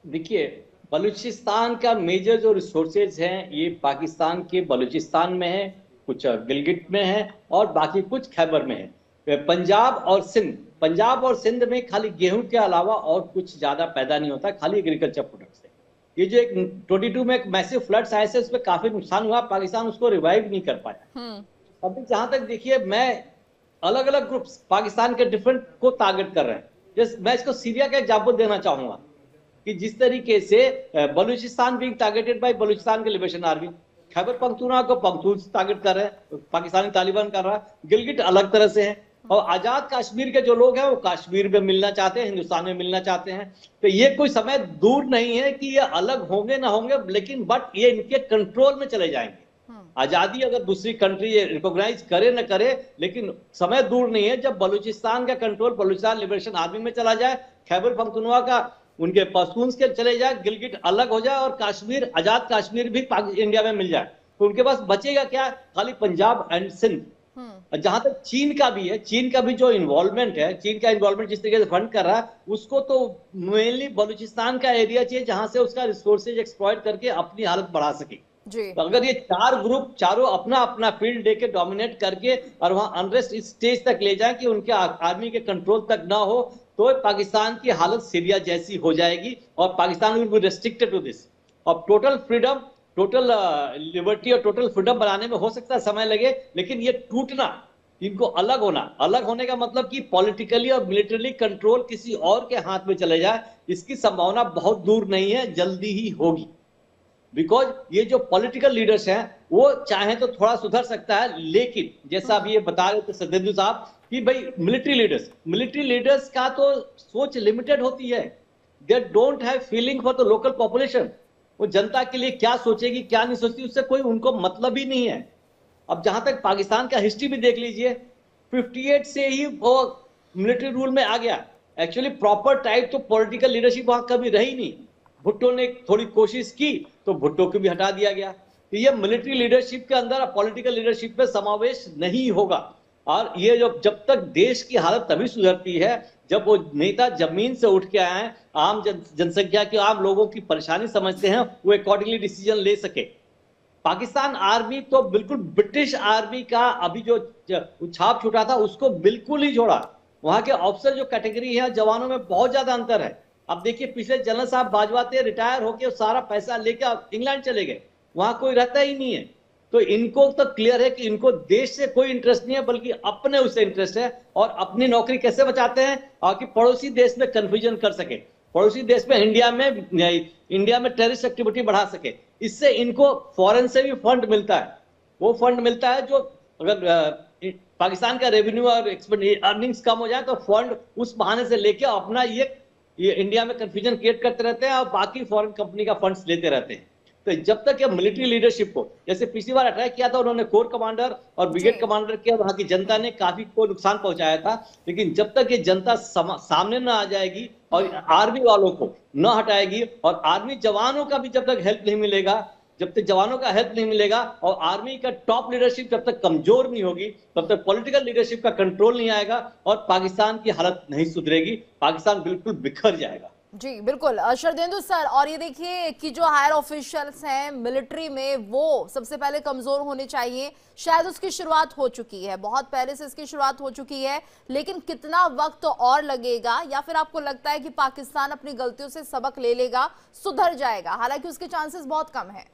देखिए, बलूचिस्तान का मेजर जो रिसोर्सेज हैं ये पाकिस्तान के बलूचिस्तान में है, कुछ गिलगिट में है और बाकी कुछ खैबर में है। पंजाब और सिंध में खाली गेहूं के अलावा और कुछ ज्यादा पैदा नहीं होता, खाली एग्रीकल्चर प्रोडक्ट्स है। ये जो एक 22 में एक मैसिव फ्लड्स आए थे उसमें काफी नुकसान हुआ, पाकिस्तान उसको रिवाइव नहीं कर पाया। हम्म। अभी जहां तक देखिए, मैं अलग अलग ग्रुप्स पाकिस्तान के डिफरेंट को टारगेट कर रहे हैं। जैसे मैं इसको सीरिया का एग्जाम्पल देना चाहूंगा कि जिस तरीके से Balochistan being targeted by Balochistan के लिबरेशन आर्मी, खैबर पख्तूनख्वा को पख्तून टारगेट कर रहे हैं, पाकिस्तानी तालिबान कर रहा है, गिलगिट अलग तरह से है। और आजाद कश्मीर के जो लोग हैं वो कश्मीर में मिलना चाहते हैं, हिंदुस्तान में मिलना चाहते हैं। तो ये कोई समय दूर नहीं है कि ये अलग होंगे ना होंगे, लेकिन बट ये इनके कंट्रोल में चले जाएंगे। आजादी अगर दूसरी कंट्री रिकॉग्नाइज करे न करे, लेकिन समय दूर नहीं है जब बलूचिस्तान का कंट्रोल बलूचिस्तान लिबरेशन आर्मी में चला जाए, खैबर पख्तूनख्वा का उनके पश्तून्स के चले जाए, गिलगिट अलग हो जाए और कश्मीर, आजाद कश्मीर भी इंडिया में मिल जाए, तो उनके पास बचेगा क्या? खाली पंजाब एंड सिंध। जहां तक चीन का भी है, चीन का भी जो इन्वॉल्वमेंट है, चीन का इन्वॉल्वमेंट जिस तरीके से फंड कर रहा है, उसको तो मेनली बलूचिस्तान का एरिया चाहिए जहां से उसका रिसोर्सेज एक्सप्लॉइट करके अपनी हालत बढ़ा सके। जी। तो अगर ये चार ग्रुप चारों अपना अपना फील्ड लेके डोमिनेट करके और वहां अनरेस्ट इस स्टेज तक ले जाए कि उनके आर्मी के कंट्रोल तक ना हो, तो पाकिस्तान की हालत सीरिया जैसी हो जाएगी और Pakistan will be restricted to this. और टोटल फ्रीडम, टोटल लिबर्टी और टोटल फ्रीडम बनाने में हो सकता है समय लगे, लेकिन ये टूटना, इनको अलग होना, अलग होने का मतलब कि पॉलिटिकली और मिलिटरी कंट्रोल किसी और के हाथ में चले जाए, इसकी संभावना बहुत दूर नहीं है, जल्दी ही होगी। बिकॉज ये जो पॉलिटिकल लीडर्स हैं वो चाहे तो थोड़ा सुधर सकता है, लेकिन जैसा अभी ये बता रहे थे सदेंदु साहब कि भाई मिलिट्री लीडर्स का तो सोच लिमिटेड होती है। They don't have feeling for the local population. वो जनता के लिए क्या सोचेगी क्या नहीं सोचती उससे कोई उनको मतलब ही नहीं है। अब जहां तक पाकिस्तान का हिस्ट्री भी देख लीजिए, 58 से ही वो मिलिट्री रूल में आ गया। एक्चुअली प्रॉपर टाइप तो पॉलिटिकल लीडरशिप वहां कभी रही नहीं। भुट्टो ने थोड़ी कोशिश की तो भुट्टो को भी हटा दिया गया। तो ये मिलिट्री लीडरशिप के अंदर पॉलिटिकल लीडरशिप में समावेश नहीं होगा। और ये जब तक देश की हालत तभी सुधरती है जब वो नेता जमीन से उठ के आए, आम जनसंख्या के आम लोगों की परेशानी समझते हैं, वो अकॉर्डिंगली डिसीजन ले सके। पाकिस्तान आर्मी तो बिल्कुल ब्रिटिश आर्मी का अभी जो छाप छूटा था उसको बिल्कुल ही जोड़ा। वहां के ऑफिसर जो कैटेगरी है, जवानों में बहुत ज्यादा अंतर है। अब देखिए, पिछले जनरल साहब बाजवा थे, रिटायर होके सारा पैसा लेकर इंग्लैंड चले गए, वहां कोई रहता ही नहीं है। तो इनको तो क्लियर है कि इनको देश से कोई इंटरेस्ट नहीं है, बल्कि अपने उससे इंटरेस्ट है। और अपनी नौकरी कैसे बचाते हैं और कि पड़ोसी देश में कंफ्यूजन कर सके, पड़ोसी देश में इंडिया में टेररिस्ट एक्टिविटी बढ़ा सके। इससे इनको फॉरेन से भी फंड मिलता है। वो फंड मिलता है जो अगर पाकिस्तान का रेवेन्यू और अर्निंग्स कम हो जाए तो फंड उस बहाने से लेके अपना ये इंडिया में कंफ्यूजन क्रिएट करते रहते हैं और बाकी फॉरेन कंपनी का फंड्स लेते रहते हैं। तो जब तक ये मिलिट्री लीडरशिप को, जैसे पिछली बार अटैक किया था उन्होंने कोर कमांडर और ब्रिगेड जी। कमांडर के, वहां की जनता ने काफी को नुकसान पहुंचाया था। लेकिन जब तक ये जनता सामने ना आ जाएगी और आर्मी वालों को न हटाएगी और आर्मी जवानों का भी जब तक हेल्प नहीं मिलेगा, जब तक जवानों का हेल्प नहीं मिलेगा और आर्मी का टॉप लीडरशिप जब तक कमजोर नहीं होगी, तब तक पॉलिटिकल लीडरशिप का कंट्रोल नहीं आएगा और पाकिस्तान की हालत नहीं सुधरेगी। पाकिस्तान बिल्कुल बिखर जाएगा। जी बिल्कुल शरदेंदु सर, और ये देखिए कि जो हायर ऑफिशियल्स हैं मिलिट्री में वो सबसे पहले कमजोर होने चाहिए। शायद उसकी शुरुआत हो चुकी है, बहुत पहले से इसकी शुरुआत हो चुकी है, लेकिन कितना वक्त और लगेगा? या फिर आपको लगता है कि पाकिस्तान अपनी गलतियों से सबक ले लेगा, सुधर जाएगा? हालांकि उसके चांसेस बहुत कम है।